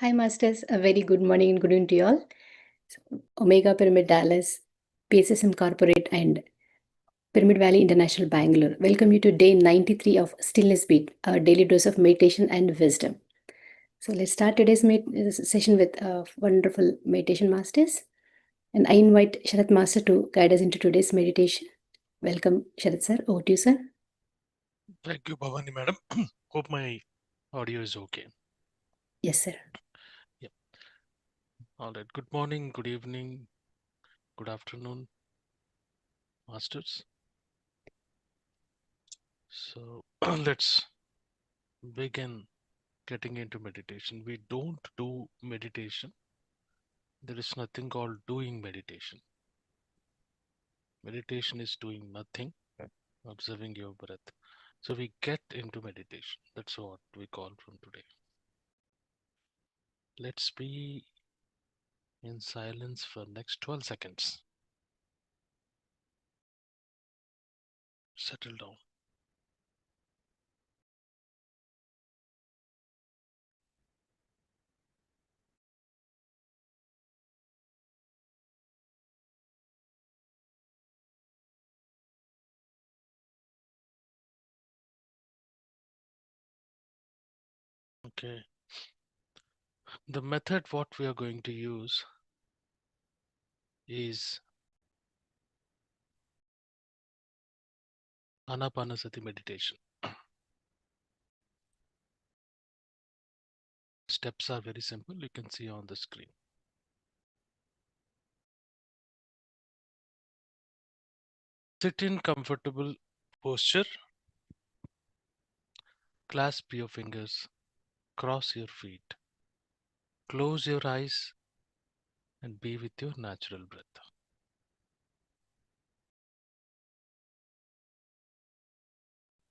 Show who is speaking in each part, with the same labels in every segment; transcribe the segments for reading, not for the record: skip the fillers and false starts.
Speaker 1: Hi, Masters. A very good morning and good evening to you all. Omega Pyramid Dallas, PSSM Corporate, and Pyramid Valley International Bangalore. Welcome you to day 93 of Stillness Beat, our daily dose of meditation and wisdom. So let's start today's session with wonderful meditation masters. And I invite Sharath Master to guide us into today's meditation. Welcome, Sharath sir. Over to you, sir.
Speaker 2: Thank you, Bhavani madam. Hope my audio is okay.
Speaker 1: Yes, sir.
Speaker 2: Yeah. All right. Good morning, good evening, good afternoon, masters. So let's begin getting into meditation. We don't do meditation. There is nothing called doing meditation. Meditation is doing nothing, observing your breath. So we get into meditation. That's what we call from today. Let's be in silence for next 12 seconds. Settle down. Okay. The method what we are going to use is Ana-Pana-Sati Meditation. Steps are very simple. You can see on the screen. Sit in comfortable posture. Clasp your fingers. Cross your feet. Close your eyes and be with your natural breath.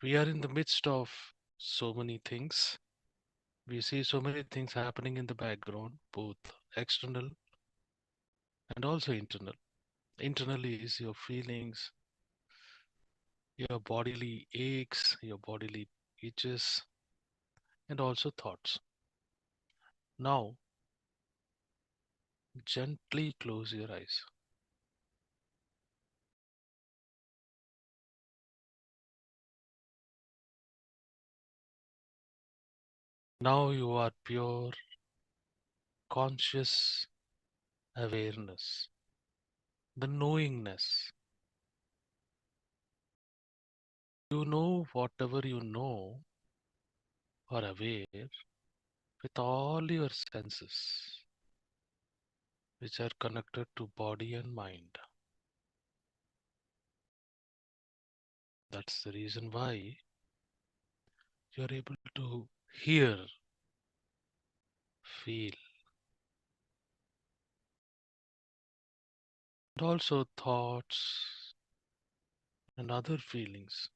Speaker 2: We are in the midst of so many things. We see so many things happening in the background, both external and also internal. Internally is your feelings, your bodily aches, your bodily itches, and also thoughts. Now, gently close your eyes. Now you are pure, conscious awareness, the knowingness. You know whatever you know or aware with all your senses, which are connected to body and mind. That's the reason why you're able to hear, feel, and also thoughts and other feelings.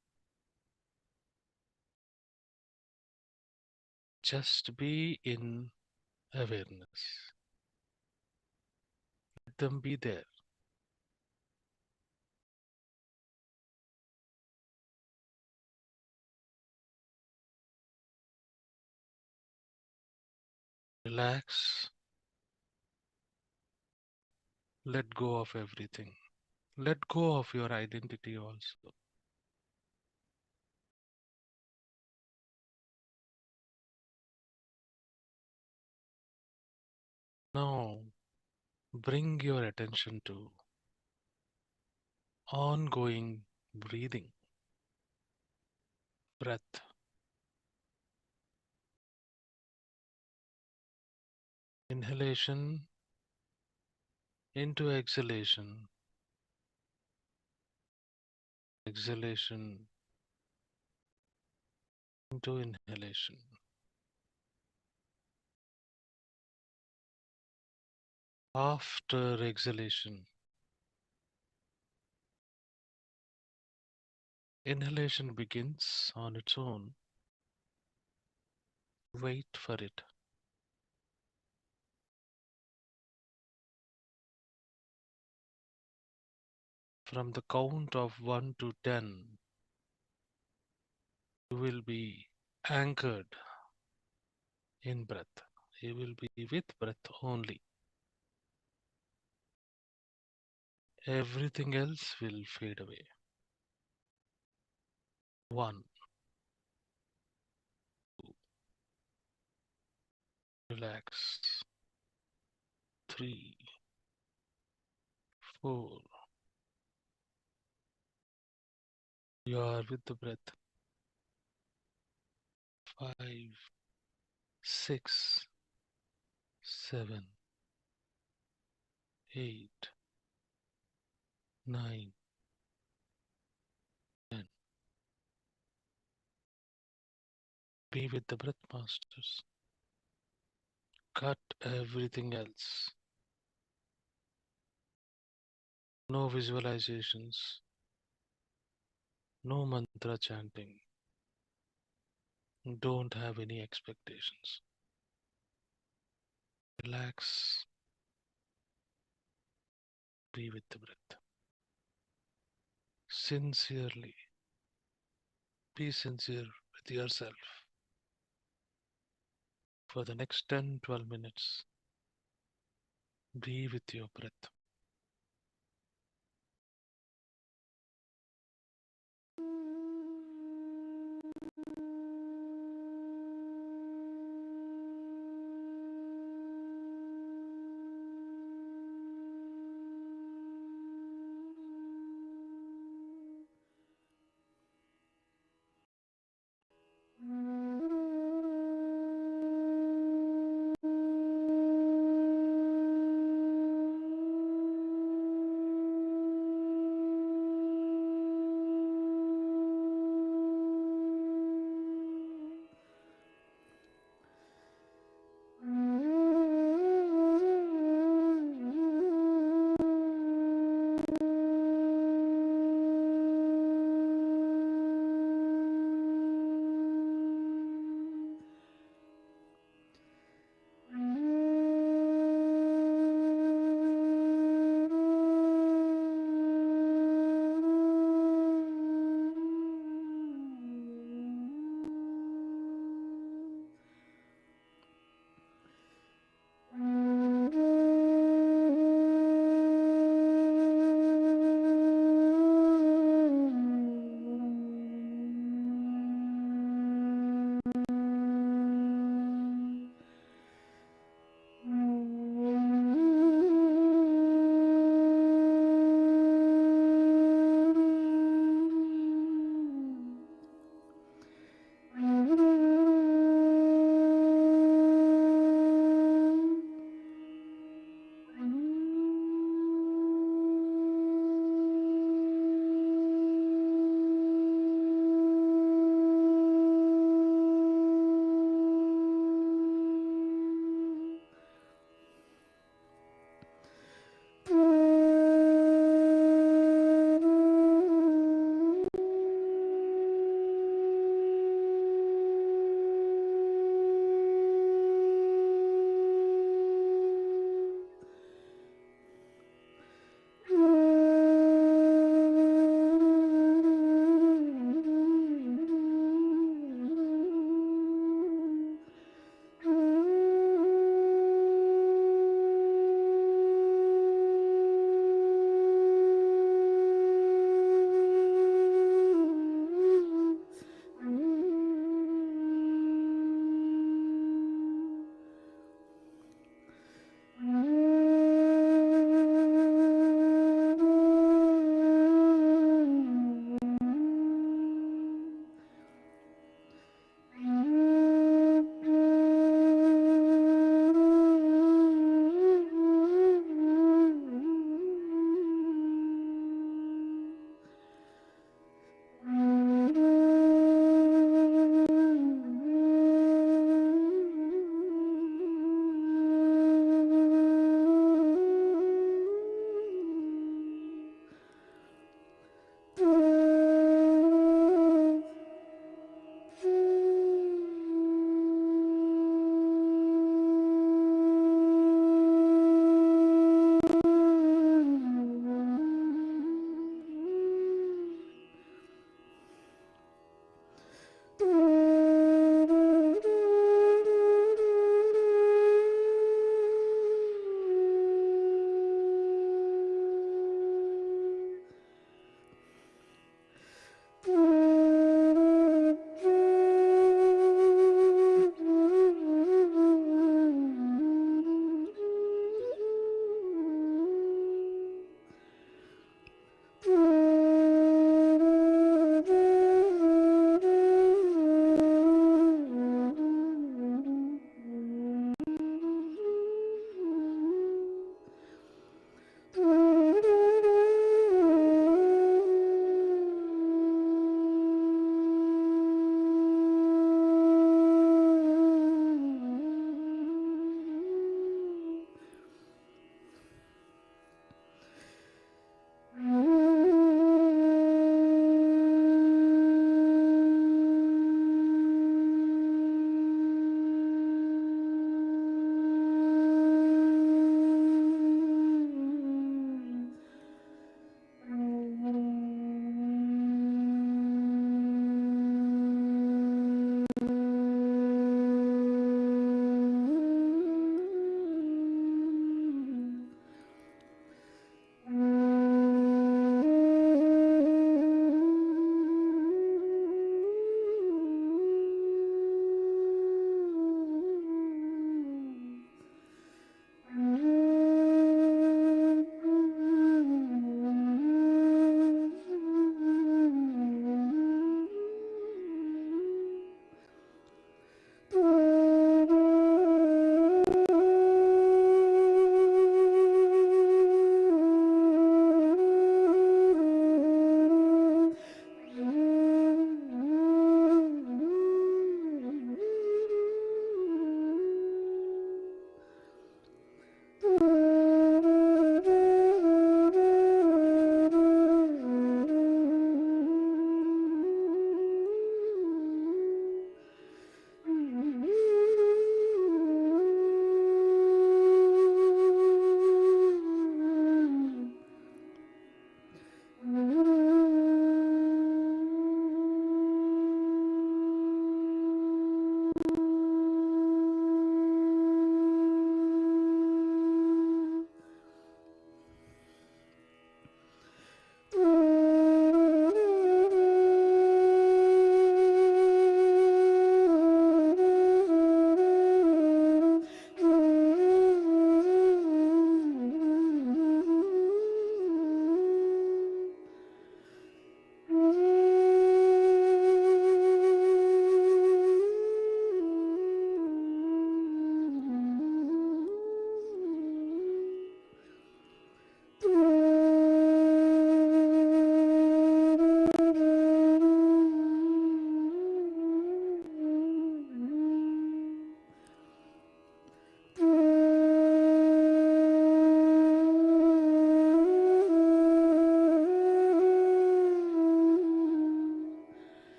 Speaker 2: Just be in awareness. Let them be there. Relax. Let go of everything. Let go of your identity also. Now, bring your attention to ongoing breathing, breath. Inhalation into exhalation, exhalation into inhalation. After exhalation, inhalation begins on its own. Wait for it. From the count of 1 to 10, you will be anchored in breath. You will be with breath only. Everything else will fade away. 1, relax. 3, 4, you are with the breath. 5, 6, 7, 8, 9, 10. Be with the breath, masters. Cut everything else. No visualizations, no mantra chanting. Don't have any expectations. Relax, be with the breath. Sincerely, be sincere with yourself for the next 10-12 minutes. Be with your breath.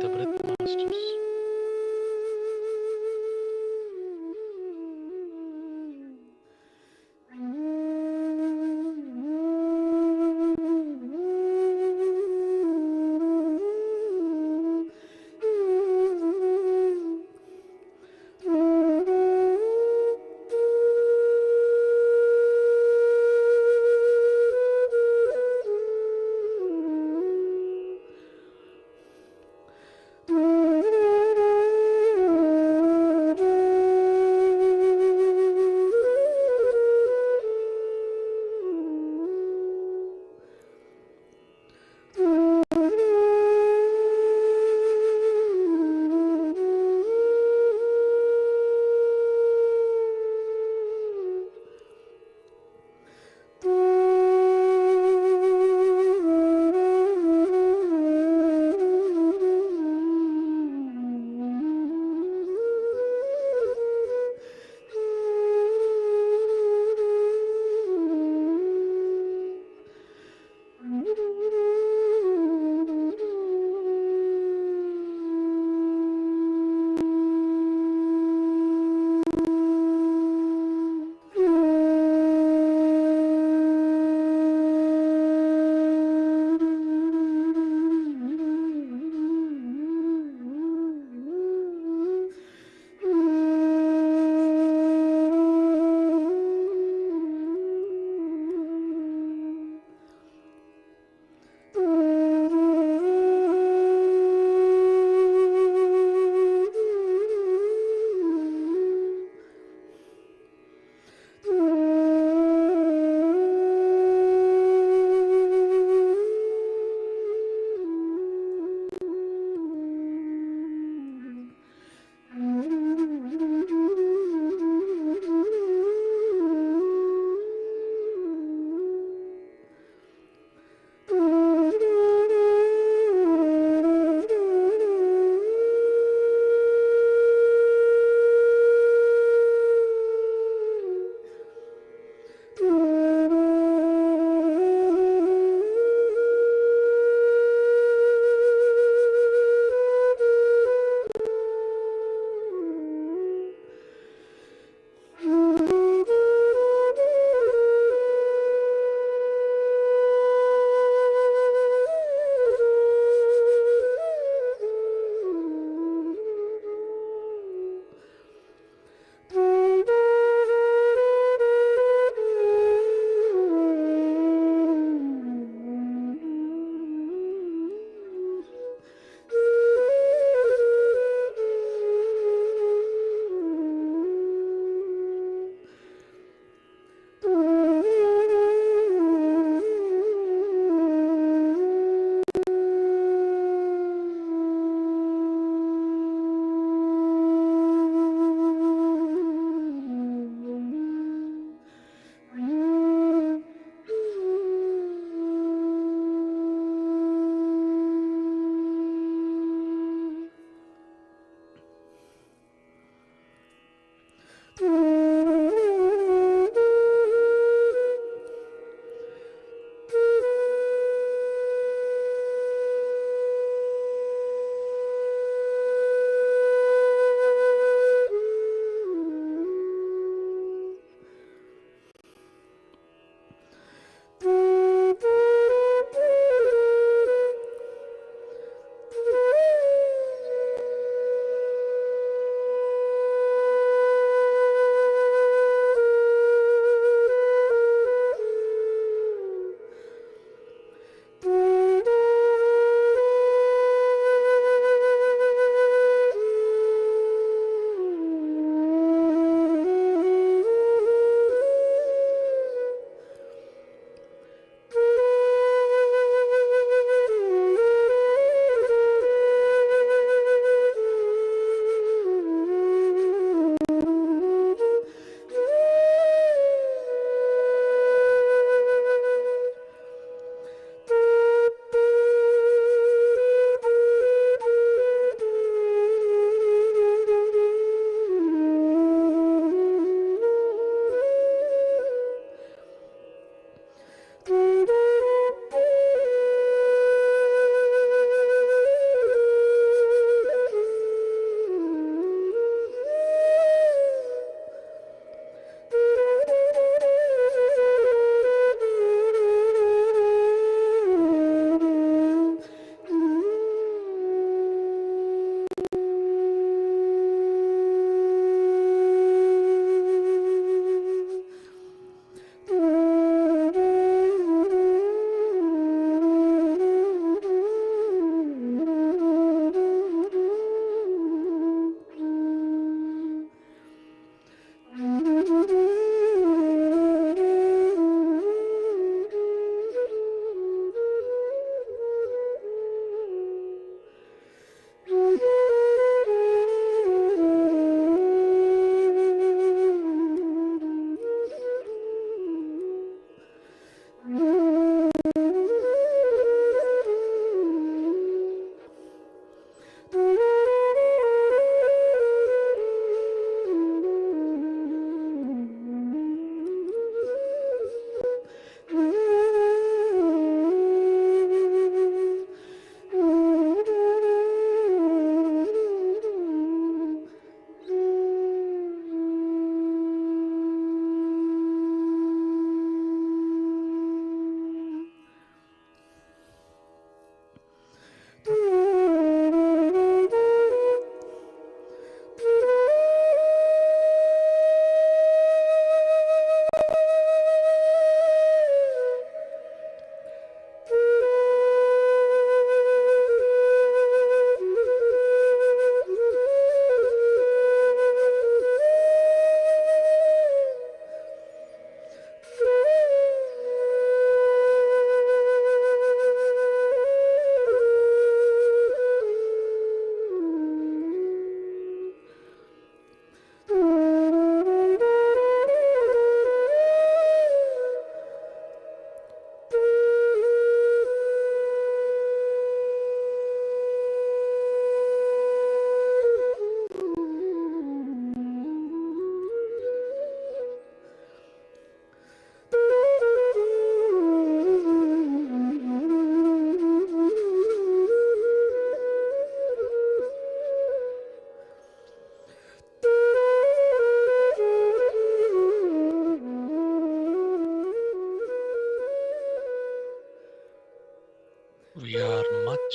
Speaker 2: the breath masters.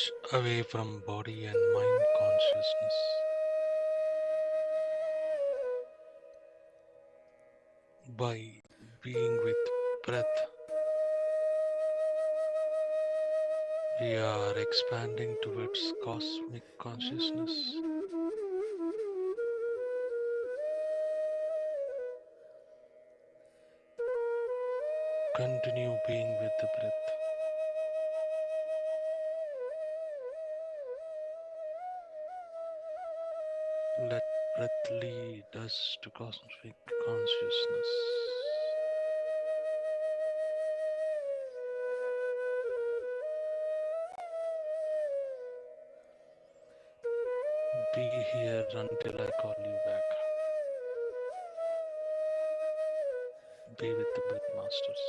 Speaker 2: switch away from body and mind consciousness. By being with breath, we are expanding towards cosmic consciousness. Continue being with the breath. Let breath lead us to cosmic consciousness. Be here until I call you back. Be with the breath masters.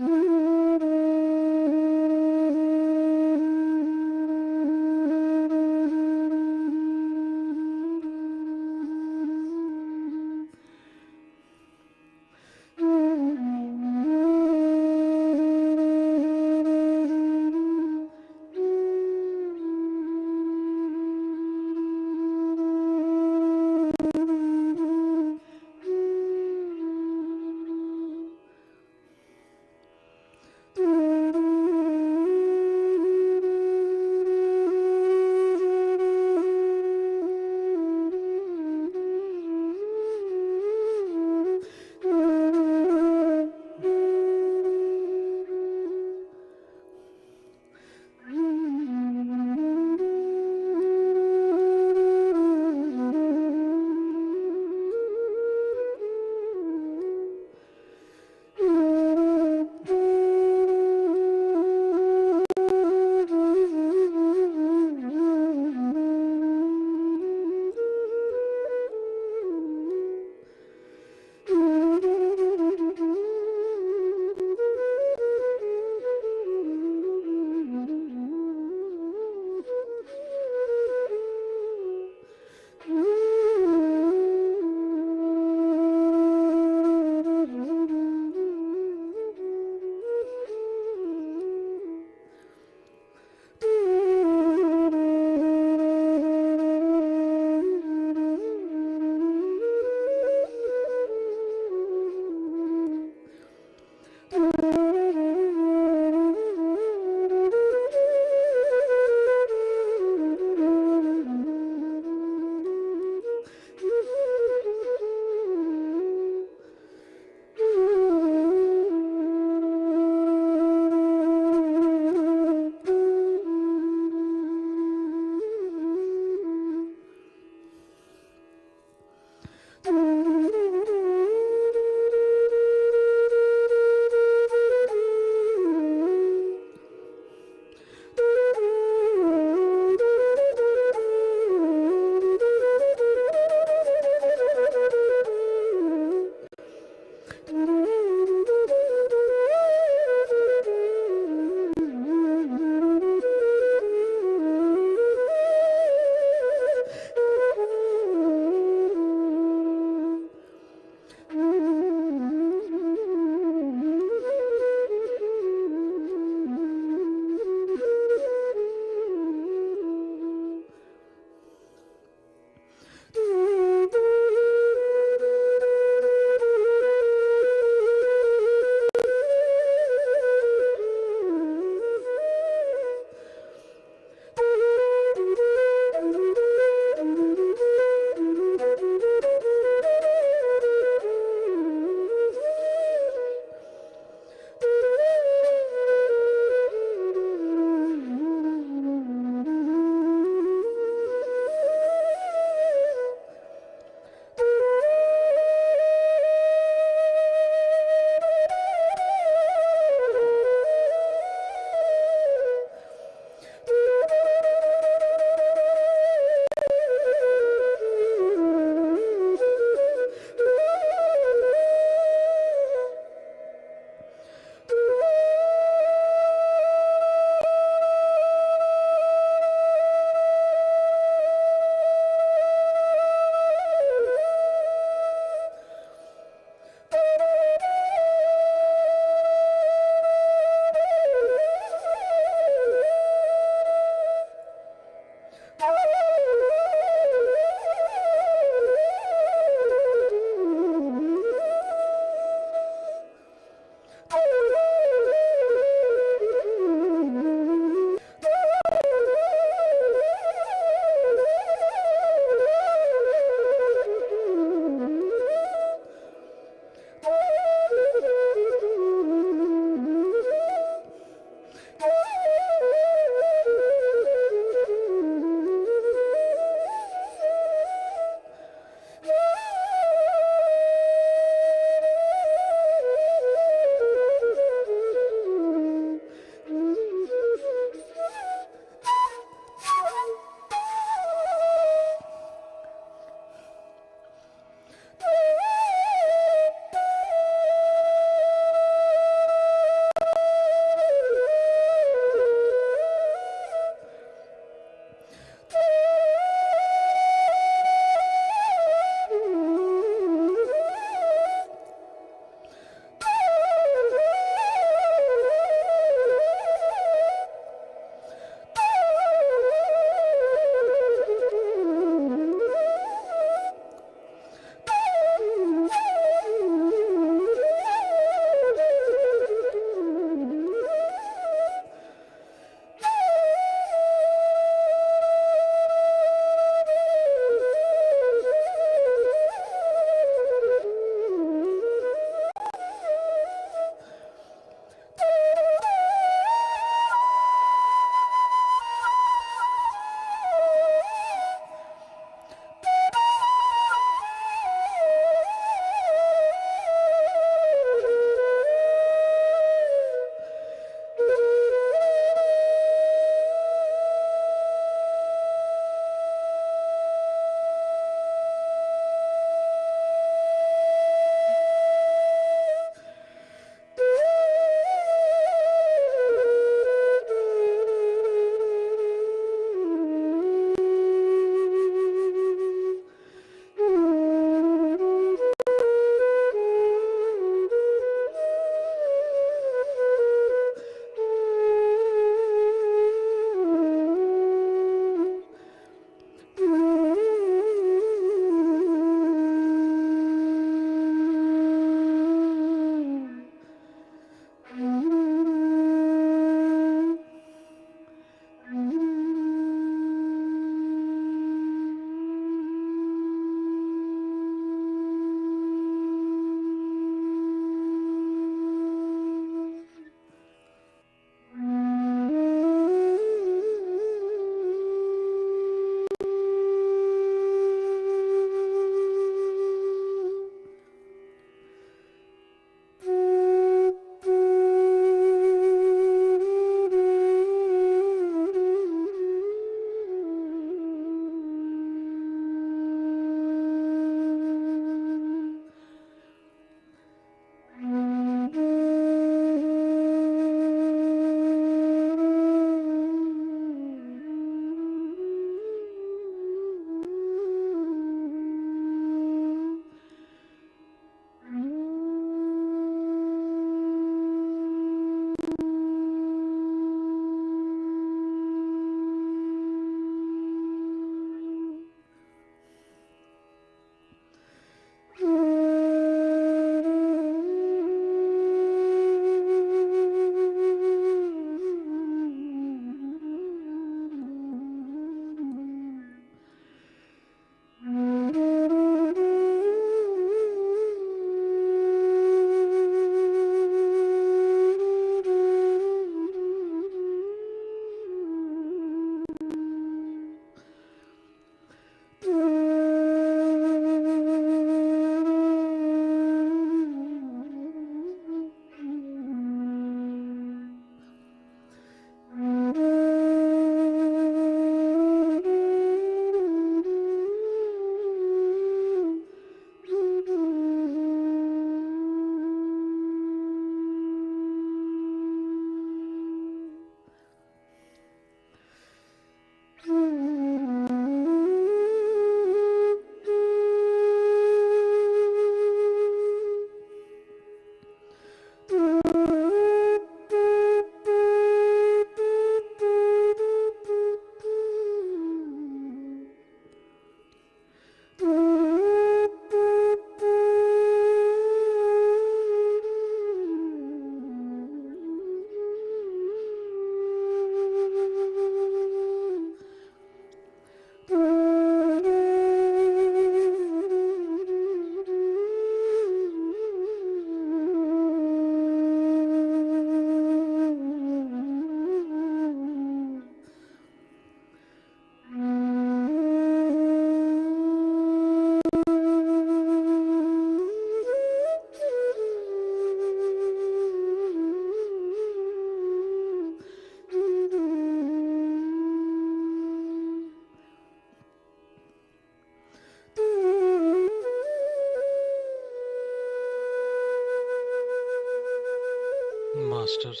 Speaker 2: Masters,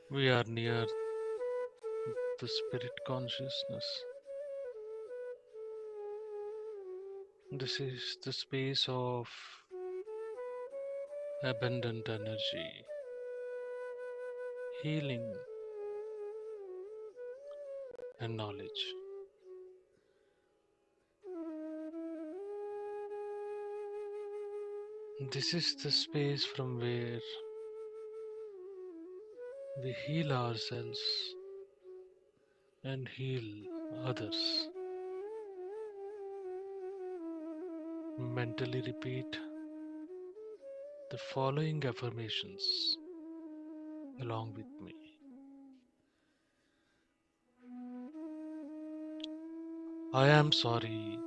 Speaker 2: we are near the spirit consciousness. This is the space of abundant energy, healing, and knowledge. This is the space from where we heal ourselves and heal others. Mentally repeat the following affirmations along with me. I am sorry.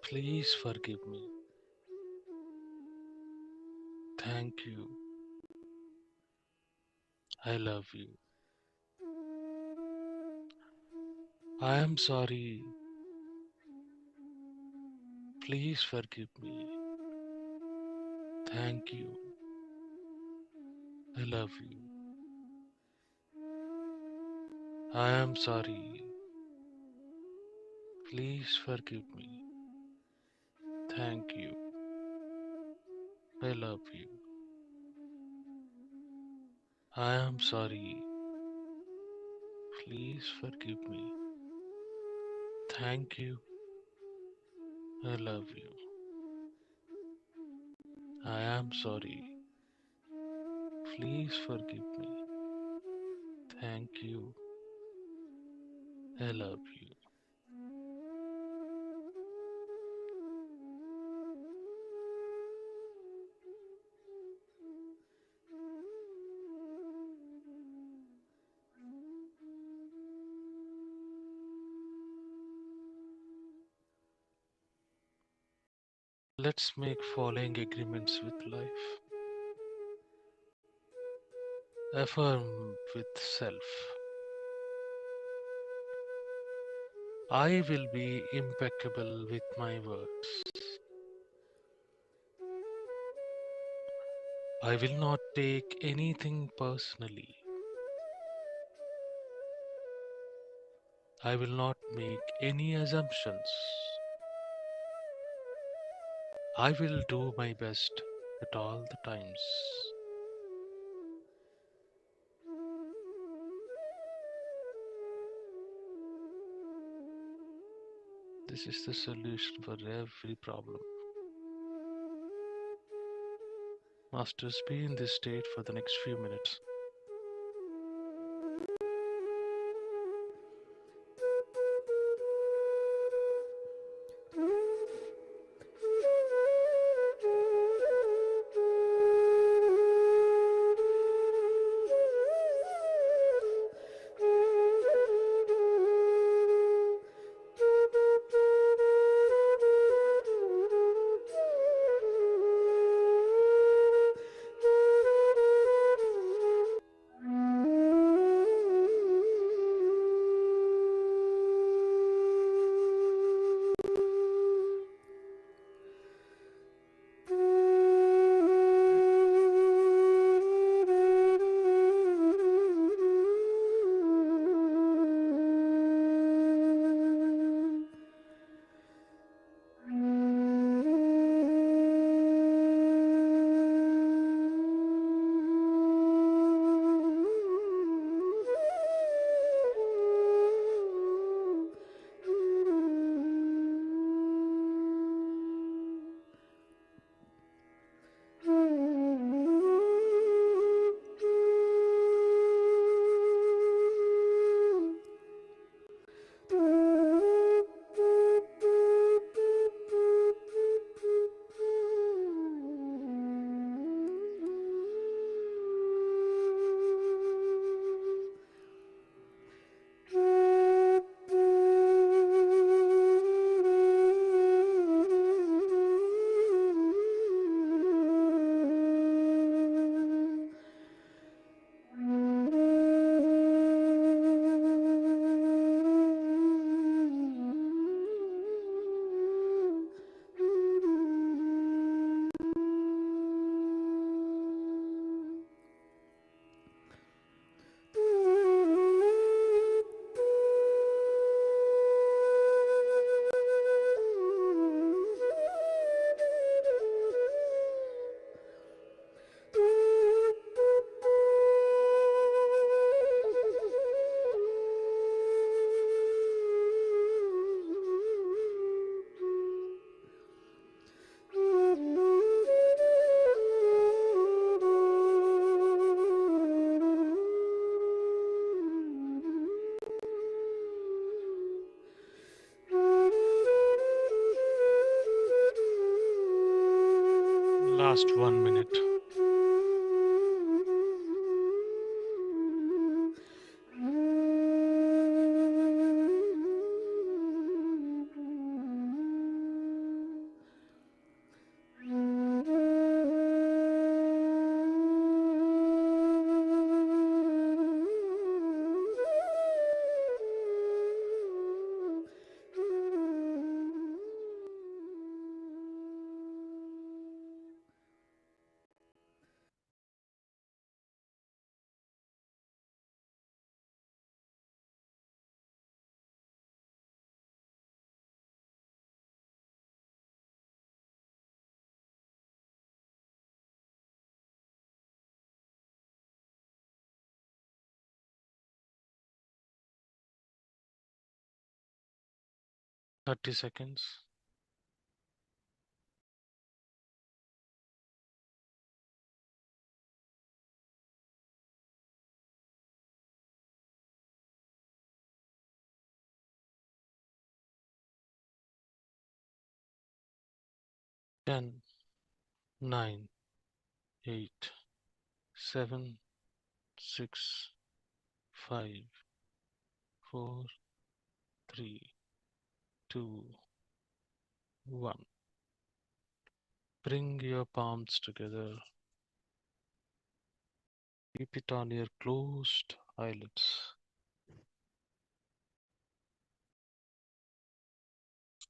Speaker 2: Please forgive me. Thank you. I love you. I am sorry. Please forgive me. Thank you. I love you. I am sorry. Please forgive me. Thank you. I love you. I am sorry. Please forgive me. Thank you. I love you. I am sorry. Please forgive me. Thank you. I love you. Let's make following agreements with life. Affirm with self. I will be impeccable with my words. I will not take anything personally. I will not make any assumptions. I will do my best at all the times. This is the solution for every problem. Masters, be in this state for the next few minutes. Last 1 minute. Thirty seconds. 10, 9, 8, 7, 6, 5, 4, 3, 2, 1. Bring your palms together. Keep it on your closed eyelids.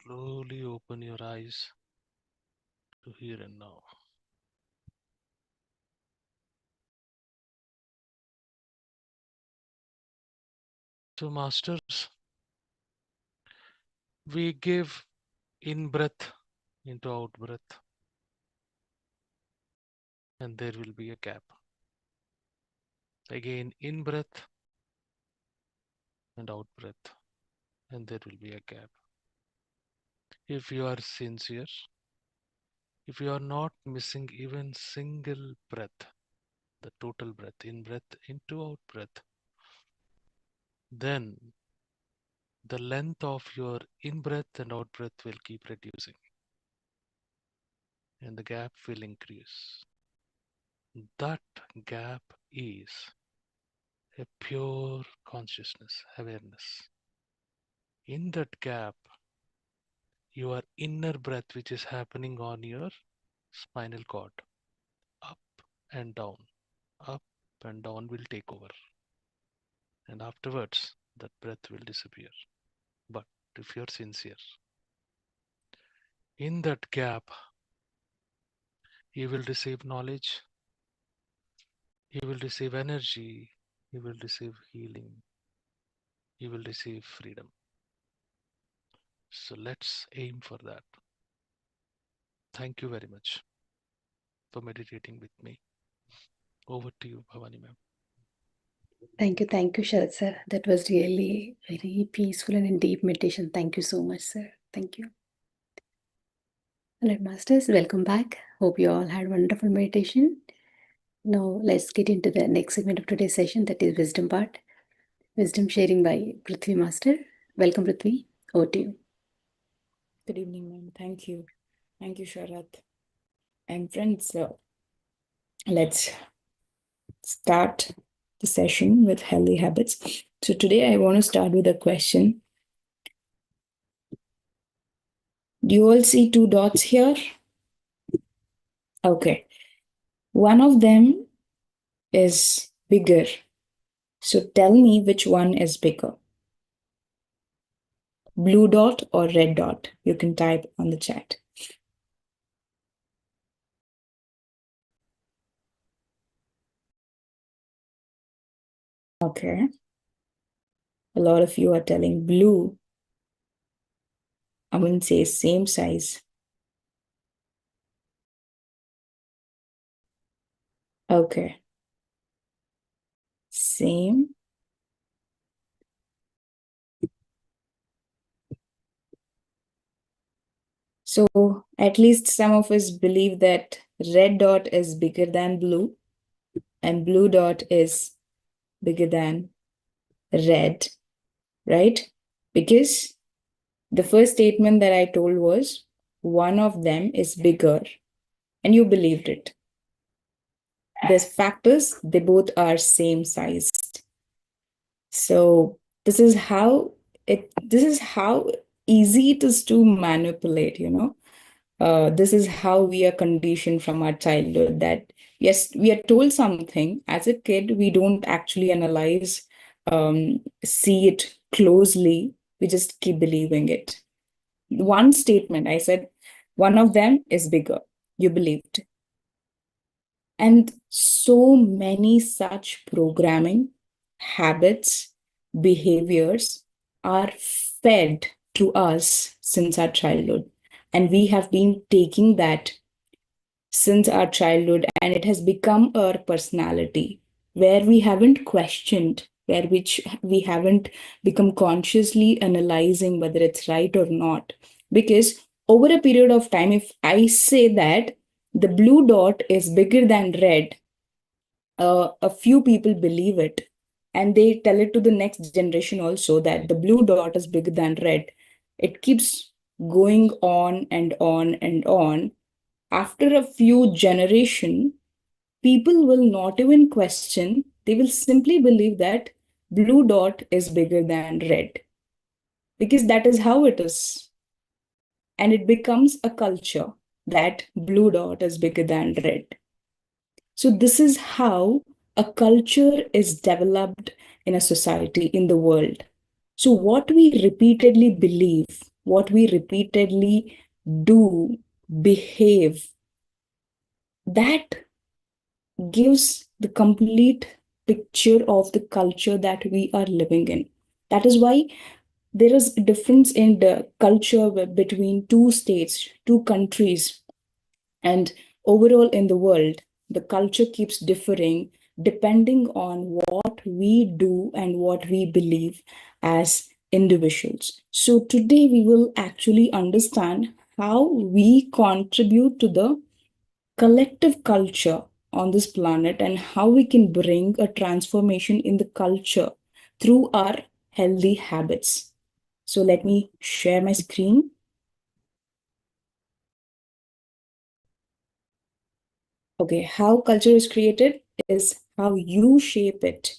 Speaker 2: Slowly open your eyes to here and now. So, masters, we give in breath into out breath, and there will be a gap. Again, in breath and out breath, and there will be a gap. If you are sincere, if you are not missing even single breath, the total breath, in breath, into out breath, then the length of your in breath and out breath will keep reducing, and the gap will increase. That gap is a pure consciousness, awareness. In that gap, your inner breath, which is happening on your spinal cord, up and down, up and down, will take over. And afterwards, that breath will disappear. But if you're sincere, in that gap, you will receive knowledge, you will receive energy, you will receive healing, you will receive freedom. So let's aim for that. Thank you very much for meditating with me. Over to you, Bhavani ma'am.
Speaker 1: Thank you, Sharad sir. That was really very peaceful and in deep meditation. Thank you so much, sir. Thank you. All right, masters, welcome back. Hope you all had wonderful meditation. Now let's get into the next segment of today's session, that is wisdom part. Wisdom sharing by Prithvi Master. Welcome, Prithvi. Over to you.
Speaker 3: Good evening, ma'am. Thank you. Thank you, Sharath. And friends, let's start the session with healthy habits. So today I want to start with a question. Do you all see two dots here? Okay. One of them is bigger. So tell me which one is bigger. Blue dot or red dot? You can type on the chat. Okay. A lot of you are telling blue. I wouldn't say same size. Okay. Same. So at least some of us believe that red dot is bigger than blue and blue dot is bigger than red, right? Because the first statement that I told was one of them is bigger and you believed it. There's factors, they both are same sized. So this is how easy it is to manipulate, this is how we are conditioned from our childhood, that yes, we are told something as a kid, we don't actually analyze, see it closely, we just keep believing it. One statement I said, one of them is bigger, you believed. And so many such programming, habits, behaviors are fed to us since our childhood. And we have been taking that since our childhood, and it has become our personality, where we haven't questioned, we haven't become consciously analyzing whether it's right or not. Because over a period of time, if I say that the blue dot is bigger than red, a few people believe it, and they tell it to the next generation also, that the blue dot is bigger than red. It keeps going on and on and on. After a few generation, people will not even question, they will simply believe that blue dot is bigger than red, because that is how it is. And it becomes a culture that blue dot is bigger than red. So this is how a culture is developed in a society, in the world. So what we repeatedly believe, what we repeatedly do, behave, that gives the complete picture of the culture that we are living in. That is why there is a difference in the culture between two states, two countries, and overall in the world. The culture keeps differing depending on what we do and what we believe as individuals. So today we will actually understand how we contribute to the collective culture on this planet, and how we can bring a transformation in the culture through our healthy habits. So let me share my screen. Okay, how culture is created is how you shape it.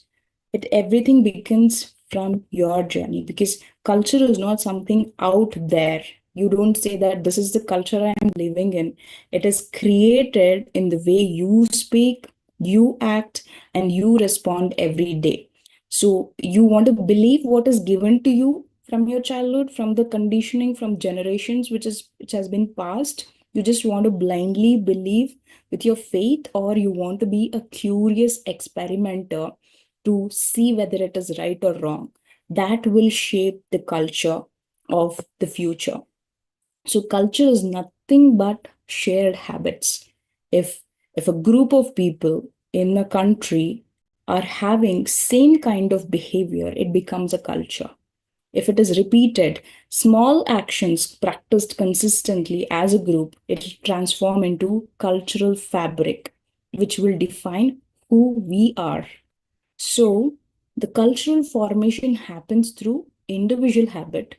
Speaker 3: Everything begins from your journey, because culture is not something out there. You don't say that this is the culture I am living in. It is created in the way you speak, you act, and you respond every day. So you want to believe what is given to you from your childhood, from the conditioning, from generations, which has been passed. You just want to blindly believe with your faith, or you want to be a curious experimenter to see whether it is right or wrong. That will shape the culture of the future. So culture is nothing but shared habits. If a group of people in a country are having same kind of behavior, it becomes a culture. If it is repeated, small actions practiced consistently as a group, it will transform into cultural fabric, which will define who we are. So the cultural formation happens through individual habit.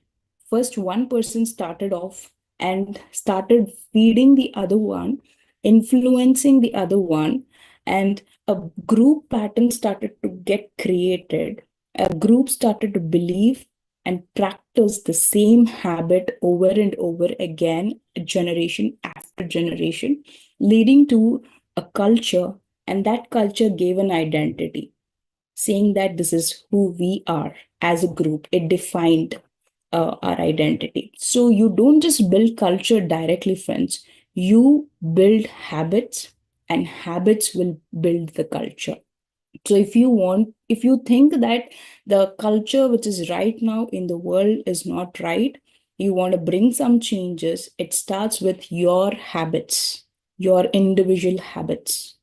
Speaker 3: First, one person started off and started feeding the other one, influencing the other one, and a group pattern started to get created. A group started to believe and practice the same habit over and over again, generation after generation, leading to a culture, and that culture gave an identity, saying that this is who we are as a group. It defined our identity. So you don't just build culture directly, friends. You build habits, and habits will build the culture. So if you think that the culture which is right now in the world is not right, you want to bring some changes, it starts with your habits, your individual habits.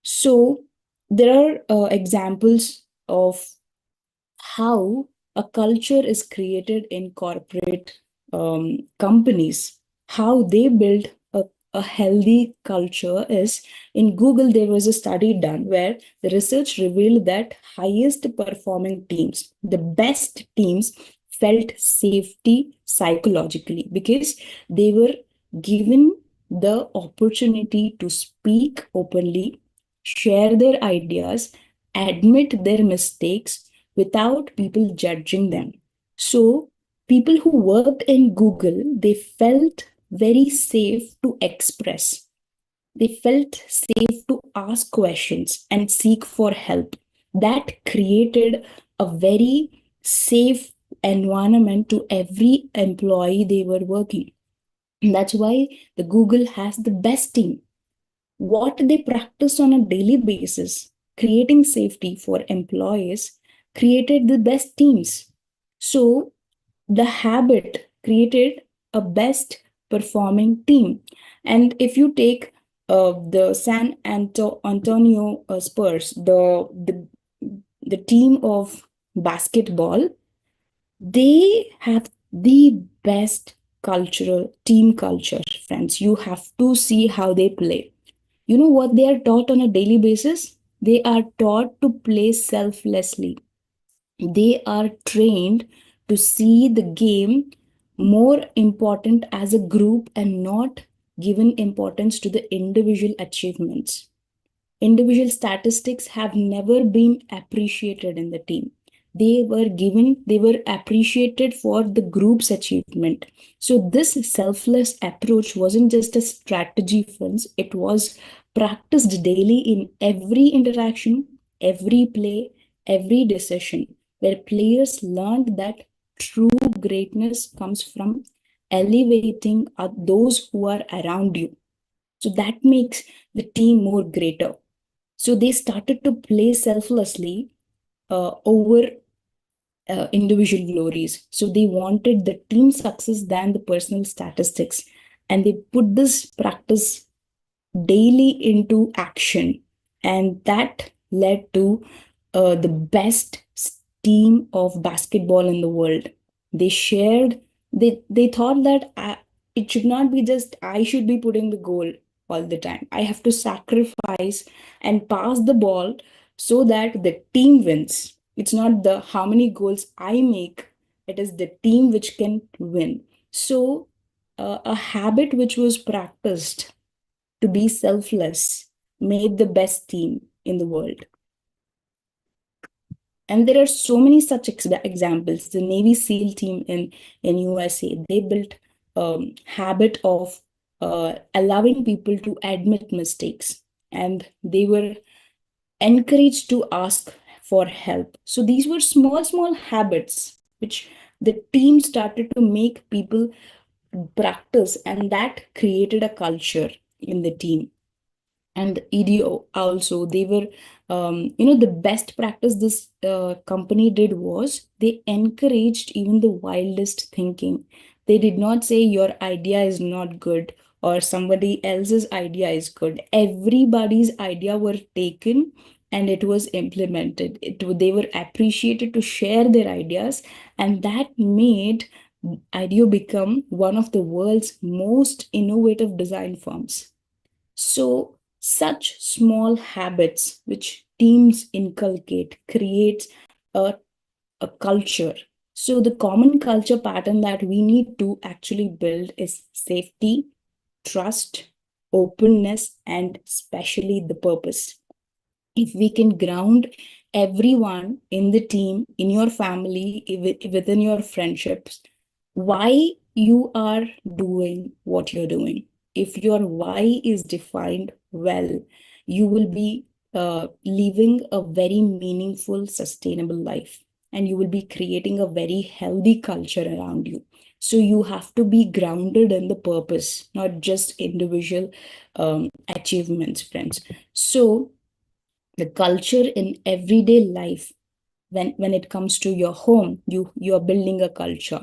Speaker 3: So there are examples of how a culture is created in corporate companies. How they build a healthy culture is, in Google, there was a study done where the research revealed that highest performing teams, the best teams, felt safety psychologically because they were given the opportunity to speak openly, share their ideas, admit their mistakes without people judging them. So people who worked in Google, they felt very safe to express. They felt safe to ask questions and seek for help. That created a very safe environment to every employee they were working. And that's why the Google has the best team. What they practice on a daily basis, creating safety for employees, created the best teams. So the habit created a best performing team. And if you take the Antonio Spurs, the team of basketball, they have the best team culture, friends. You have to see how they play. You know what they are taught on a daily basis? They are taught to play selflessly. They are trained to see the game more important as a group and not given importance to the individual achievements. Individual statistics have never been appreciated in the team. They were appreciated for the group's achievement. So this selfless approach wasn't just a strategy, friends. It was practiced daily in every interaction, every play, every decision, where players learned that true greatness comes from elevating those who are around you. So that makes the team more greater. So they started to play selflessly over individual glories. So they wanted the team success than the personal statistics. And they put this practice daily into action. And that led to the best team of basketball in the world. They shared, they thought that it should not be just I should be putting the goal all the time. I have to sacrifice and pass the ball so that the team wins. It's not the how many goals I make, it is the team which can win. So a habit which was practiced to be selfless made the best team in the world. And there are so many such examples. The Navy SEAL team in USA, they built habit of allowing people to admit mistakes, and they were encouraged to ask for help. So these were small habits which the team started to make people practice, and that created a culture in the team. And EDO also, they were the best practice this company did was they encouraged even the wildest thinking. They did not say your idea is not good or somebody else's idea is good. Everybody's idea were taken and it was implemented. They were appreciated to share their ideas, and that made IDEO become one of the world's most innovative design firms. So such small habits which teams inculcate creates a culture. So the common culture pattern that we need to actually build is safety, trust, openness, and especially the purpose. If we can ground everyone in the team, in your family, within your friendships, why you are doing what you're doing. If your why is defined well, you will be living a very meaningful, sustainable life, and you will be creating a very healthy culture around you. So you have to be grounded in the purpose, not just individual achievements, friends. So the culture in everyday life, when it comes to your home, you are building a culture.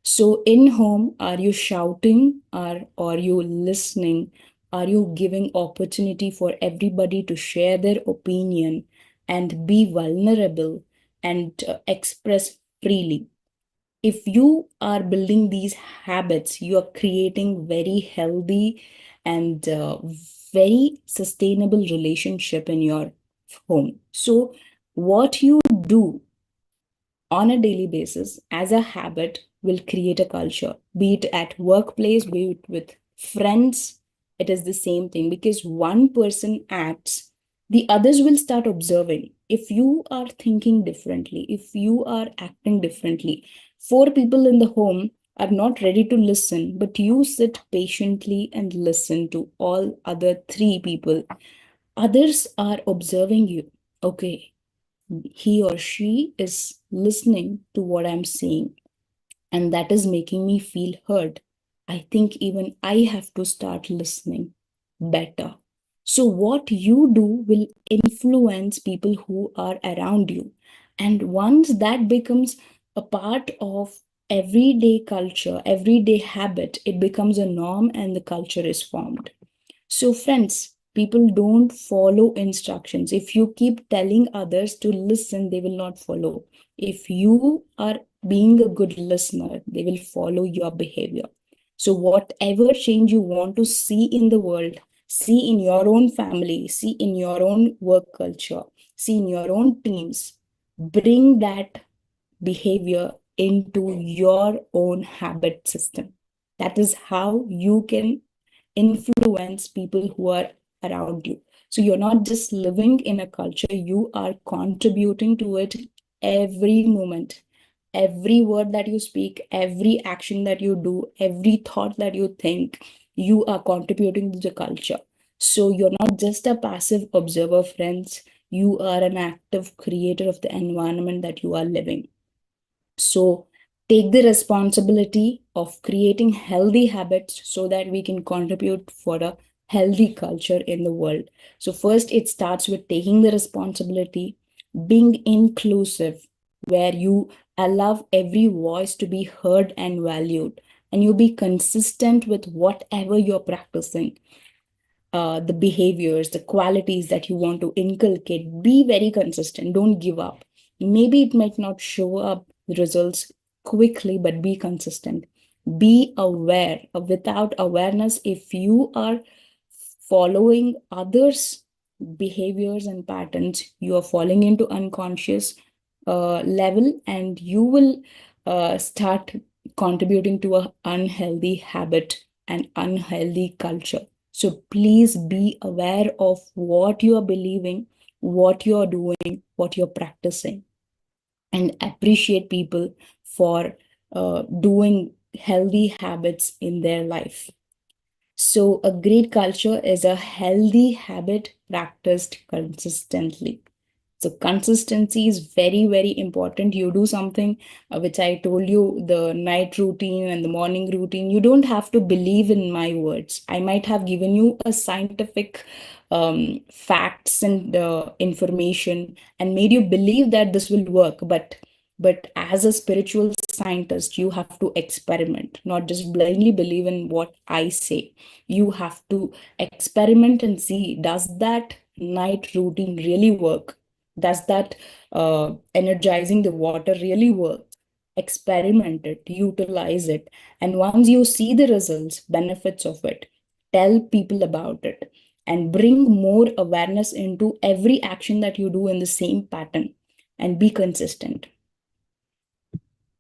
Speaker 3: So in home, are you shouting, or are you listening? Are you giving opportunity for everybody to share their opinion and be vulnerable and express freely? If you are building these habits, you are creating very healthy and very sustainable relationship in your home. So what you do on a daily basis as a habit will create a culture, be it at workplace, be it with friends, it is the same thing, because one person acts, the others will start observing. If you are thinking differently, if you are acting differently, four people in the home are not ready to listen, but you sit patiently and listen to all other three people. Others are observing you. Okay, he or she is listening to what I'm saying, and that is making me feel heard. I think even I have to start listening better. So, what you do will influence people who are around you. And once that becomes a part of everyday culture, everyday habit, it becomes a norm and the culture is formed. So, friends, people don't follow instructions. If you keep telling others to listen, they will not follow. If you are being a good listener, they will follow your behavior. So, whatever change you want to see in the world, see in your own family, see in your own work culture, see in your own teams, bring that behavior into your own habit system. That is how you can influence people who are around you. So you're not just living in a culture, you are contributing to it every moment. Every word that you speak, every action that you do, every thought that you think, you are contributing to the culture. So you're not just a passive observer, friends. You are an active creator of the environment that you are living. So take the responsibility of creating healthy habits so that we can contribute for a healthy culture in the world. So first, it starts with taking the responsibility, being inclusive, where you allow every voice to be heard and valued, and you be consistent with whatever you're practicing. The behaviors, the qualities that you want to inculcate, be very consistent. Don't give up. Maybe it might not show up results quickly, but be consistent. Be aware. Without awareness, if you are following others' behaviors and patterns, you are falling into unconscious level, and you will start contributing to a unhealthy habit and unhealthy culture. So please be aware of what you are believing, what you are doing, what you're practicing, and appreciate people for doing healthy habits in their life. So a great culture is a healthy habit practiced consistently. So consistency is very, very important. You do something which I told you, the night routine and the morning routine. You don't have to believe in my words. I might have given you a scientific facts and information and made you believe that this will work. But as a spiritual scientist, you have to experiment, not just blindly believe in what I say. You have to experiment and see, does that night routine really work? Does that energizing the water really work? Experiment it, utilize it. And once you see the results, benefits of it, tell people about it and bring more awareness into every action that you do in the same pattern and be consistent.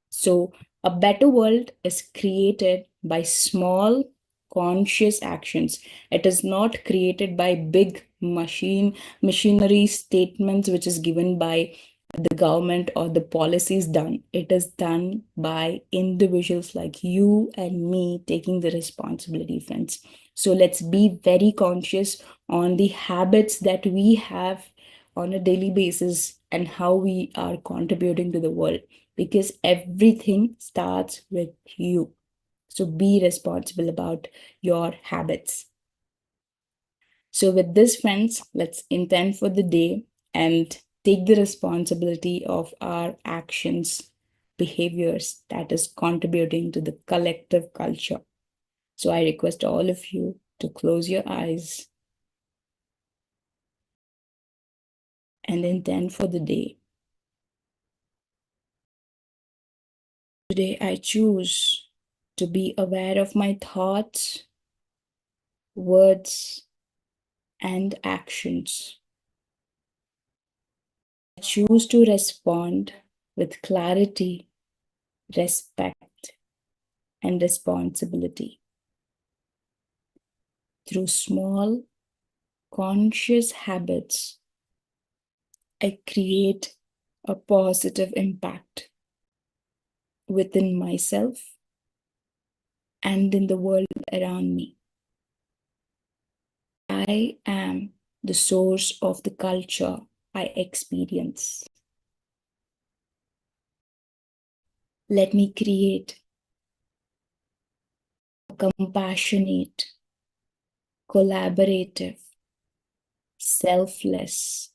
Speaker 3: So, a better world is created by small, conscious actions. It is not created by big machinery statements, which is given by the government or the policies done. It is done by individuals like you and me taking the responsibility, friends. So let's be very conscious on the habits that we have on a daily basis and how we are contributing to the world, because everything starts with you. So be responsible about your habits. So with this, friends, let's intend for the day and take the responsibility of our actions, behaviors that is contributing to the collective culture. So I request all of you to close your eyes and intend for the day. Today, I choose to be aware of my thoughts, words, and actions. I choose to respond with clarity, respect, and responsibility. through small, conscious habits, I create a positive impact within myself and in the world around me. I am the source of the culture I experience. Let me create a compassionate, collaborative, selfless,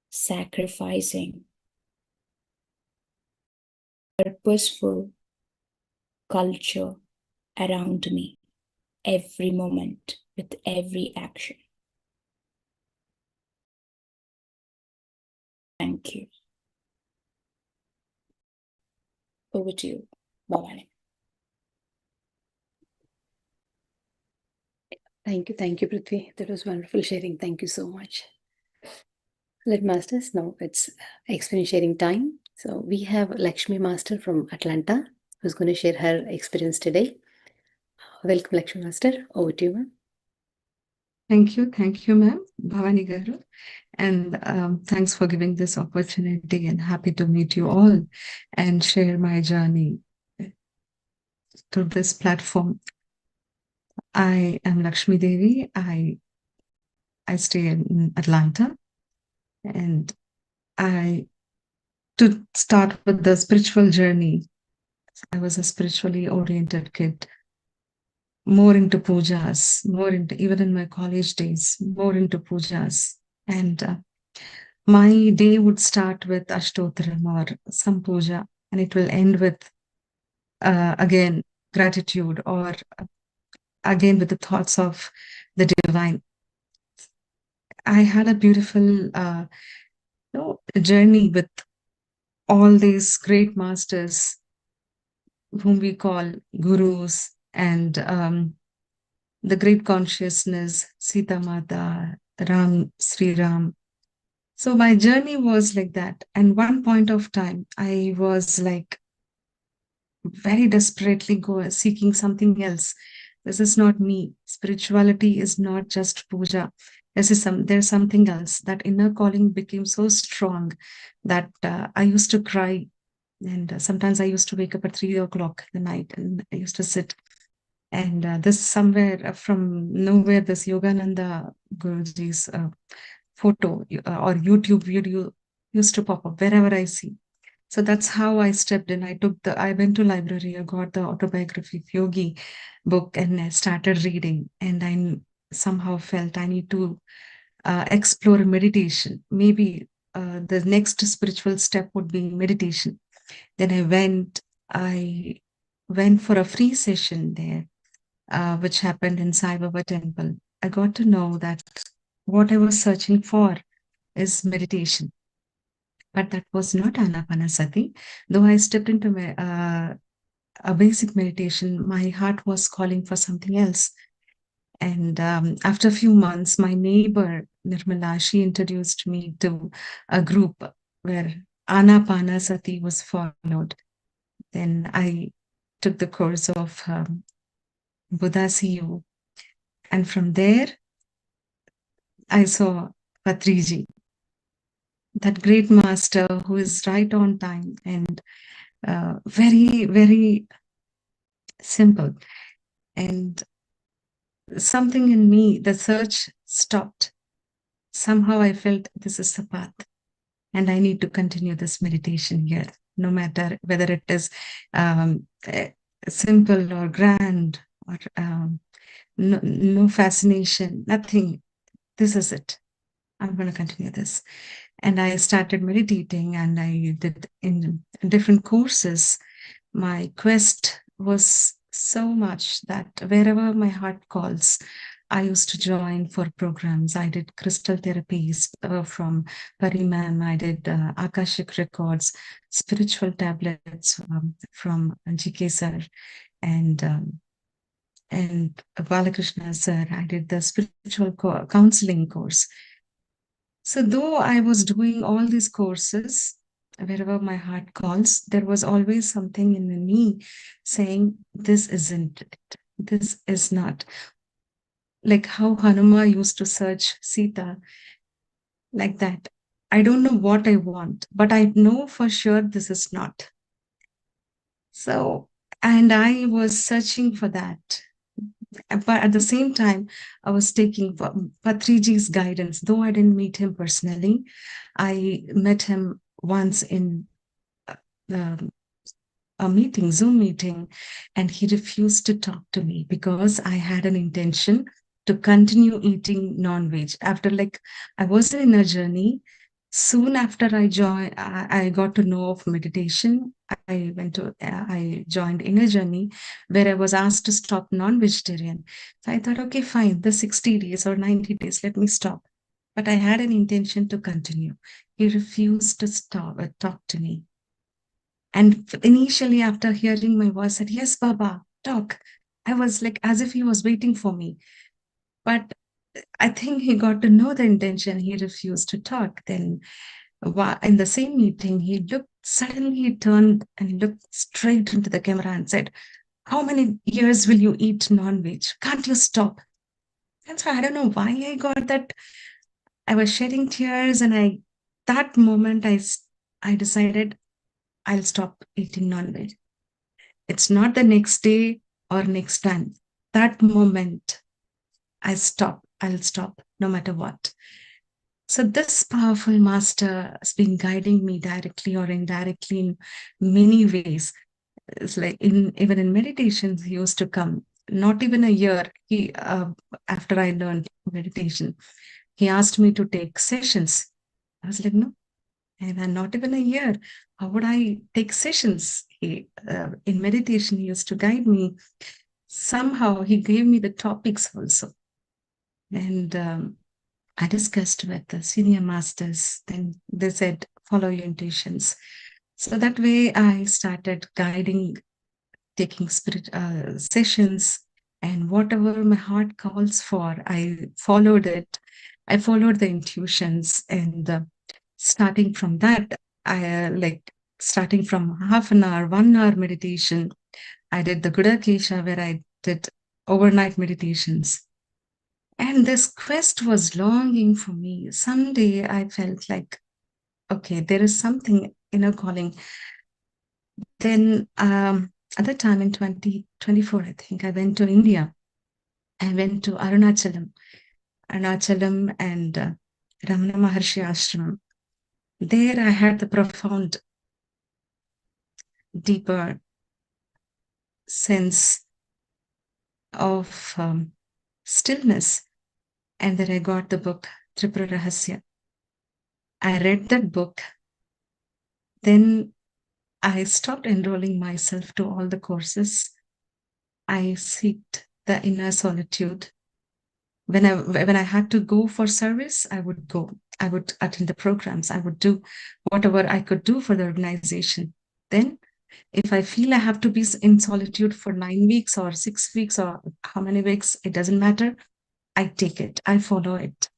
Speaker 3: sacrificing, purposeful culture around me every moment with every action. Thank you. Over to you, Bhavani.
Speaker 1: Thank you, Prithvi. That was wonderful sharing. Thank you so much. Let masters, now it's experience sharing time. So we have Lakshmi Master from Atlanta who's going to share her experience today. Welcome, Lakshmi Master. Over to you, ma'am.
Speaker 4: Thank you, ma'am, Bhavani Garu. And thanks for giving this opportunity, and happy to meet you all and share my journey through this platform. I am Lakshmi Devi. I stay in Atlanta, and to start with the spiritual journey, I was a spiritually oriented kid, more into pujas, even in my college days, more into pujas. And my day would start with Ashtotram or some puja, and it will end with, again, gratitude, or again with the thoughts of the divine. I had a beautiful journey with all these great masters whom we call gurus, and the great consciousness, Sita Mata, Sri Ram. So my journey was like that. And one point of time, I was like very desperately seeking something else. This is not me. Spirituality is not just puja. There's something else. That inner calling became so strong that I used to cry. And sometimes I used to wake up at 3 o'clock in the night, and I used to sit. And this somewhere from nowhere, this Yogananda Guruji's photo or YouTube video used to pop up wherever I see. So that's how I stepped in. I went to library, I got the autobiography of Yogi book, and I started reading. And I somehow felt I need to explore meditation. Maybe the next spiritual step would be meditation. Then I went for a free session there, which happened in Sai Baba temple. I got to know that what I was searching for is meditation. But that was not Ana-Pana-Sati. Though I stepped into a basic meditation, my heart was calling for something else. And after a few months, my neighbor, Nirmala, she introduced me to a group where Ana-Pana-Sati was followed. Then I took the course of Buddha CU. And from there, I saw Patriji, that great master who is right on time and very, very simple. And something in me, the search stopped. Somehow I felt this is the path, and I need to continue this meditation here, no matter whether it is simple or grand or no fascination, nothing. This is it. I'm going to continue this. And I started meditating, and I did in different courses. My quest was so much that wherever my heart calls, I used to join for programs. I did crystal therapies from Parimam. I did Akashic records, spiritual tablets from GK sir, and Balakrishna sir. I did the spiritual counseling course. So though I was doing all these courses, wherever my heart calls, there was always something in me saying, this isn't it. This is not. like how Hanuma used to search Sita, like that. I don't know what I want, but I know for sure this is not. So, and I was searching for that. But at the same time, I was taking Patriji's guidance, though I didn't meet him personally. I met him once in um, a meeting, Zoom meeting, and he refused to talk to me because I had an intention to continue eating non-veg. After I was in a journey. Soon after I got to know of meditation. I joined Inner Journey, where I was asked to stop non-vegetarian. So I thought, okay, fine, the 60 days or 90 days, let me stop. But I had an intention to continue. He refused to talk to me. And initially, after hearing my voice, said, "Yes, Baba, talk." I was like, as if he was waiting for me. But I think he got to know the intention. He refused to talk. Then in the same meeting, suddenly he turned and looked straight into the camera and said, "How many years will you eat non-veg? Can't you stop?" And so I don't know why I got that. I was shedding tears, and that moment I decided I'll stop eating non-veg. It's not the next day or next time. That moment, I'll stop no matter what. So this powerful master has been guiding me directly or indirectly in many ways. It's like even in meditations, he used to come. Not even a year after I learned meditation, he asked me to take sessions. I was like, no, and not even a year. How would I take sessions? In meditation, he used to guide me. Somehow, he gave me the topics also. And I discussed with the senior masters. Then they said, follow your intuitions. So that way, I started taking spirit sessions. And whatever my heart calls for, I followed it. I followed the intuitions, and starting from that, starting from half an hour, 1 hour meditation. I did the Gura Kesha, where I did overnight meditations. And this quest was longing for me. Someday I felt like, okay, there is something inner calling. Then at the time in 2024, I think, I went to India. I went to Arunachalam and Ramana Maharshi Ashram. There I had the profound, deeper sense of stillness. And then I got the book, Tripura Rahasya. I read that book. Then I stopped enrolling myself to all the courses. I sought the inner solitude. When I had to go for service, I would go. I would attend the programs. I would do whatever I could do for the organization. Then, if I feel I have to be in solitude for 9 weeks or 6 weeks or how many weeks, it doesn't matter. I take it. I follow it.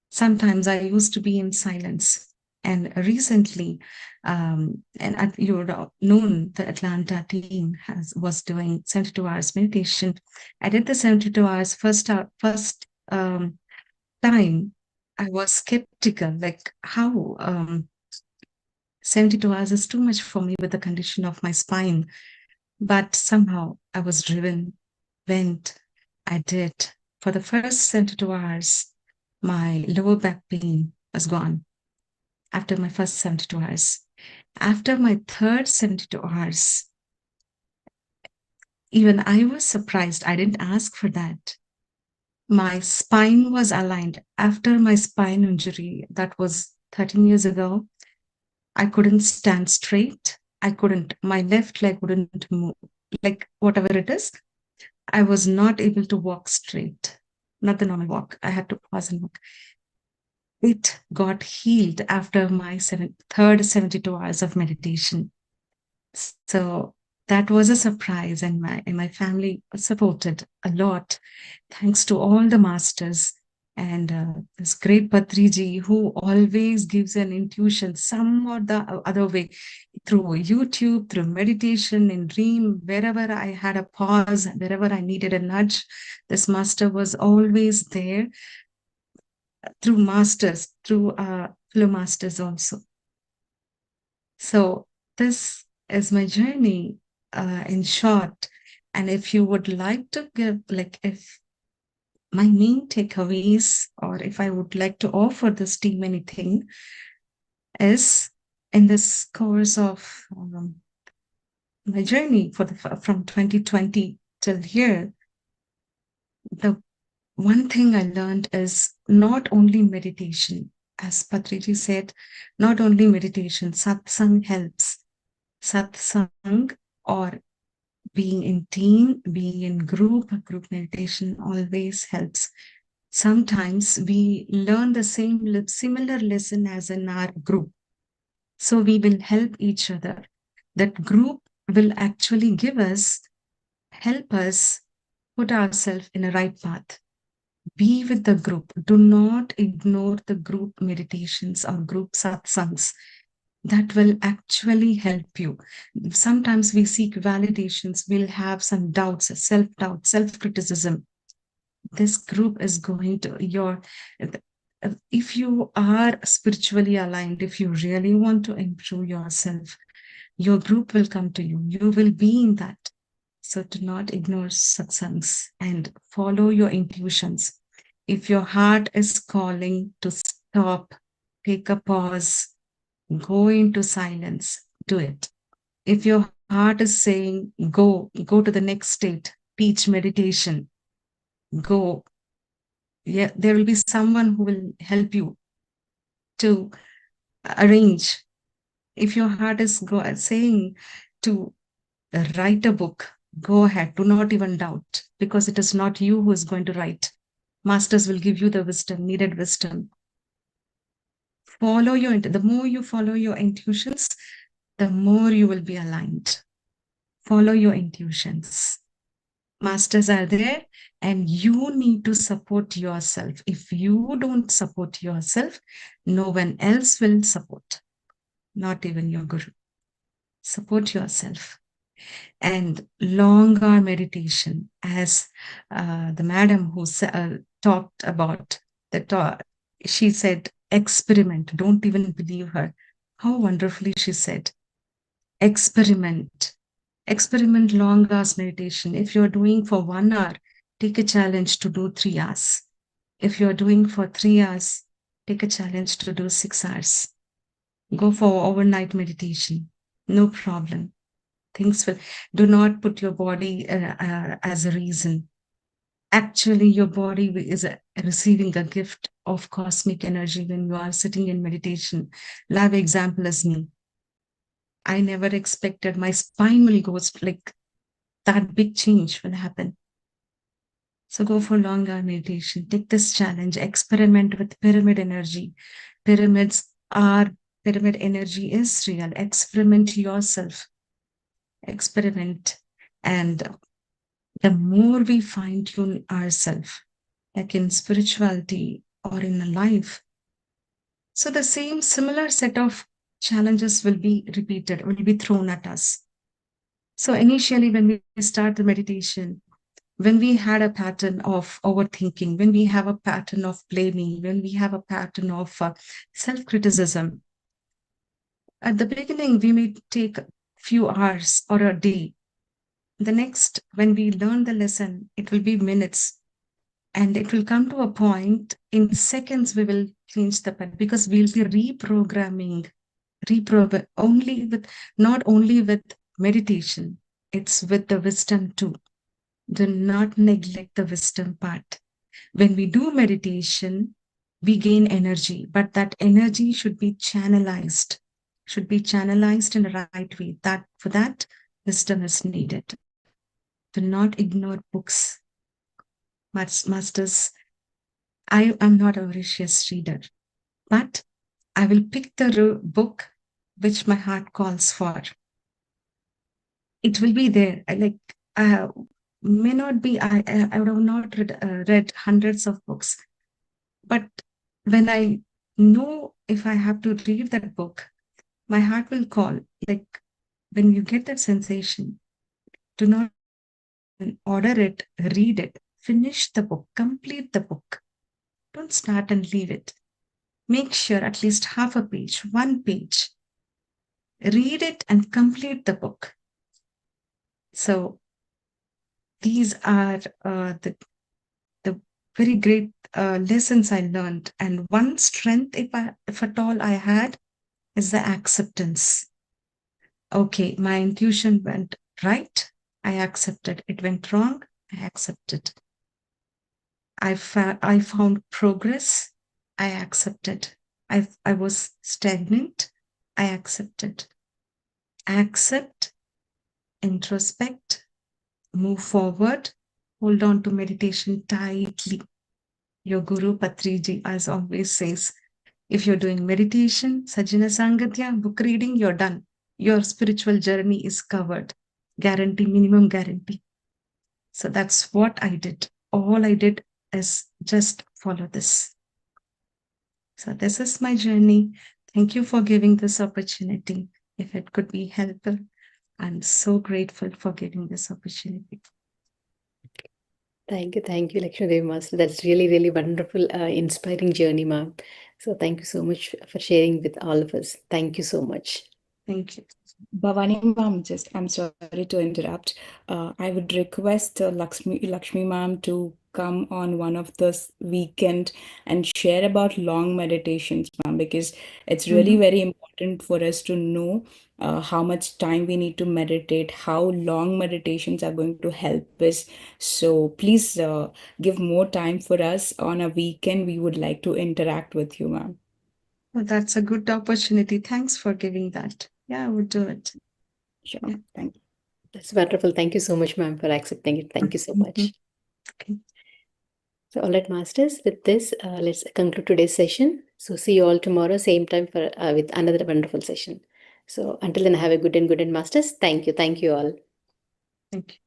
Speaker 4: Sometimes I used to be in silence. And recently, you would have known the Atlanta team was doing 72 hours meditation. I did the 72 hours first time. I was skeptical, like how 72 hours is too much for me with the condition of my spine. But somehow I was driven, went, I did. For the first 72 hours, my lower back pain was gone. After my first 72 hours. After my third 72 hours, even I was surprised. I didn't ask for that. My spine was aligned. After my spine injury, that was 13 years ago, I couldn't stand straight. My left leg wouldn't move. Like whatever it is, I was not able to walk straight. Not the normal walk. I had to pause and walk. It got healed after my third 72 hours of meditation. So that was a surprise, and my family supported a lot. Thanks to all the masters, and this great Patriji who always gives an intuition some or the other way, through YouTube, through meditation, in dream, wherever I had a pause, wherever I needed a nudge, this master was always there, through masters, through fellow masters also. So this is my journey in short. And if you would like to give, like, if my main takeaways, or if I would like to offer this team anything, is in this course of my journey from 2020 till here, the one thing I learned is not only meditation, as Patriji said, not only meditation, satsang helps. Satsang, or being in team, being in group meditation always helps. Sometimes we learn the similar lesson as in our group. So we will help each other. That group will actually help us put ourselves in a right path. Be with the group. Do not ignore the group meditations or group satsangs. That will actually help you. Sometimes we seek validations, we'll have some doubts, self-doubt, self-criticism. This group is going to if you are spiritually aligned, if you really want to improve yourself, your group will come to you. You will be in that. So do not ignore satsangs and follow your intuitions. If your heart is calling to stop, take a pause, go into silence, do it. If your heart is saying, go to the next state, teach meditation, go. Yeah, there will be someone who will help you to arrange. If your heart is saying to write a book, go ahead. Do not even doubt, because it is not you who is going to write. Masters will give you the wisdom, needed wisdom. The more you follow your intuitions, the more you will be aligned. Follow your intuitions. Masters are there, and you need to support yourself. If you don't support yourself, no one else will support, not even your guru. Support yourself. And long hour meditation, as the madam who talked about she said, experiment. Don't even believe her. How wonderfully she said, experiment. Experiment long hours meditation. If you're doing for 1 hour, take a challenge to do 3 hours. If you're doing for 3 hours, take a challenge to do 6 hours. Go for overnight meditation. No problem. Things will. Do not put your body as a reason. Actually, your body is receiving a gift of cosmic energy when you are sitting in meditation. Live example is me. I never expected my spine will go like that. Big change will happen. So go for longer meditation. Take this challenge. Experiment with pyramid energy. Pyramid energy is real. Experiment yourself. Experiment. And the more we fine-tune ourselves, like in spirituality or in life, so the similar set of challenges will be repeated, will be thrown at us. So initially, when we start the meditation, when we had a pattern of overthinking, when we have a pattern of blaming, when we have a pattern of self-criticism, at the beginning, we may take a few hours or a day. The next, when we learn the lesson, it will be minutes. And it will come to a point in seconds, we will change the pattern, because we'll be reprogramming not only with meditation, it's with the wisdom too. Do not neglect the wisdom part. When we do meditation, we gain energy, but that energy should be channelized in the right way. For that, wisdom is needed. Do not ignore books. Masters, I am not a voracious reader, but I will pick the book which my heart calls for. It will be there. May not be, I would have not read hundreds of books, But when I know if I have to read that book, my heart will call. Like when you get that sensation, do not order it, read it, finish the book, complete the book. Don't start and leave it. Make sure at least half a page, one page. Read it and complete the book. So these are the very great lessons I learned. And one strength, if at all I had, is the acceptance. Okay, my intuition went right. I accepted. It went wrong. I accepted. I found progress. I accepted. I was stagnant. I accepted. Accept, introspect, move forward, hold on to meditation tightly. Your Guru Patriji, as always, says, if you're doing meditation, Sajjana Sangatya, book reading, you're done. Your spiritual journey is covered. Guarantee, minimum guarantee. So that's what I did. All I did is just follow this. So this is my journey. Thank you for giving this opportunity. If it could be helpful, I'm so grateful for giving this opportunity.
Speaker 1: Thank you, Lakshmi Devi Master. That's really, really wonderful, inspiring journey, ma'am. So thank you so much for sharing with all of us. Thank you so much.
Speaker 4: Thank you.
Speaker 3: Bhavani ma'am, I'm sorry to interrupt. I would request Lakshmi ma'am to come on one of this weekend and share about long meditations, ma'am, because it's really very important for us to know how much time we need to meditate, how long meditations are going to help us. So please give more time for us on a weekend. We would like to interact with you, ma'am.
Speaker 4: Well, that's a good opportunity. Thanks for giving that. Yeah, I would do it.
Speaker 3: Sure.
Speaker 4: Yeah.
Speaker 3: Thank you.
Speaker 1: That's wonderful. Thank you so much, ma'am, for accepting it. Thank you so much.
Speaker 4: Okay.
Speaker 1: So, all right, masters, with this, let's conclude today's session. So, see you all tomorrow, same time for with another wonderful session. So, until then, have a good and masters. Thank you. Thank you all.
Speaker 4: Thank you.